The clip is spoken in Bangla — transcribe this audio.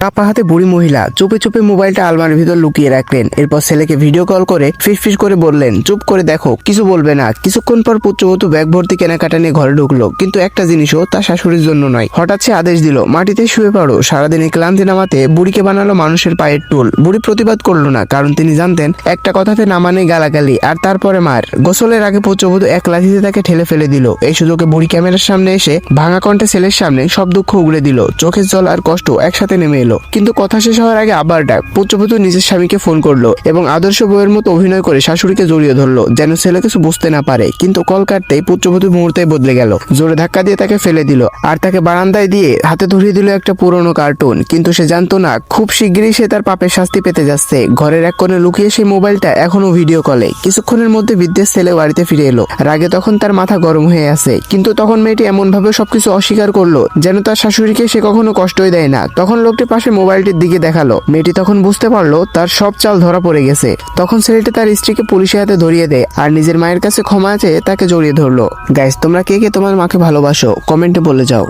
কাপা হাতে বুড়ি মহিলা চুপে চুপে মোবাইলটা আলমারির ভিতর লুকিয়ে রাখলেন। এরপর ছেলেকে ভিডিও কল করে ফিসফিস করে বললেন, চুপ করে দেখো, কিছু বলবে না। কিছুক্ষণ পর পুত্রবধূ ব্যাগ ভর্তি কেনাকাটা নিয়ে ঘরে ঢুকলো, কিন্তু একটা জিনিসও তার শাশুড়ির জন্য নয়। হঠাৎ সে আদেশ দিল, মাটিতে শুয়ে পড়ো। সারাদিনের ক্লান্তি নামাতে বুড়িকে বানালো মানুষের পায়ের টুল। বুড়ি প্রতিবাদ করলো না, কারণ তিনি জানতেন একটা কথাতে না মানে গালাগালি আর তারপরে মার। গোসলের আগে পুত্রবধূ এক লাথিতে তাকে ঠেলে ফেলে দিল। এই সুযোগে বুড়ি ক্যামেরার সামনে এসে ভাঙা কণ্ঠে ছেলের সামনে সব দুঃখ উগড়ে দিল। চোখের জল আর কষ্ট একসাথে নেমে এলো। কিন্তু কথা শেষ হওয়ার আগে আবার ডাক। পুত্রবধূ নিজের স্বামীকে ফোন করলো এবং আদর্শ বউয়ের মতো অভিনয় করে শাশুড়িকে জড়িয়ে ধরলো, যেন ছেলে কিছু বুঝতে না পারে। কিন্তু কল কাটতেই পুত্রবধূ মুহূর্তে বদলে গেল। জোরে ধাক্কা দিয়ে তাকে ফেলে দিল আর তাকে বারান্দায় দিয়ে হাতে ধরিয়ে দিল একটা পুরনো কার্টুন। কিন্তু সে জানতো না, খুব শিগগিরই সে তার পাপের শাস্তি পেতে যাচ্ছে। ঘরের এক কোণে লুকিয়ে সেই মোবাইলটা এখনো ভিডিও কলে। কিছুক্ষণের মধ্যে বিদ্যের ছেলে বাড়িতে ফিরে এলো। রাগে তখন তার মাথা গরম হয়ে আছে, কিন্তু তখন মেয়েটি এমন ভাবে সবকিছু অস্বীকার করলো যেন তার শাশুড়িকে সে কখনো কষ্টই দেয় না। তখন লোকটি পাশে মোবাইলটির দিকে দেখালো। মেয়েটি তখন বুঝতে পারলো তার সব চাল ধরা পড়ে গেছে। তখন ছেলেটি তার স্ত্রীকে পুলিশের হাতে ধরিয়ে দেয় আর নিজের মায়ের কাছে ক্ষমা চেয়ে তাকে জড়িয়ে ধরলো। গাইস, তোমরা কে কে তোমার মাকে ভালোবাসো কমেন্টে বলে যাও।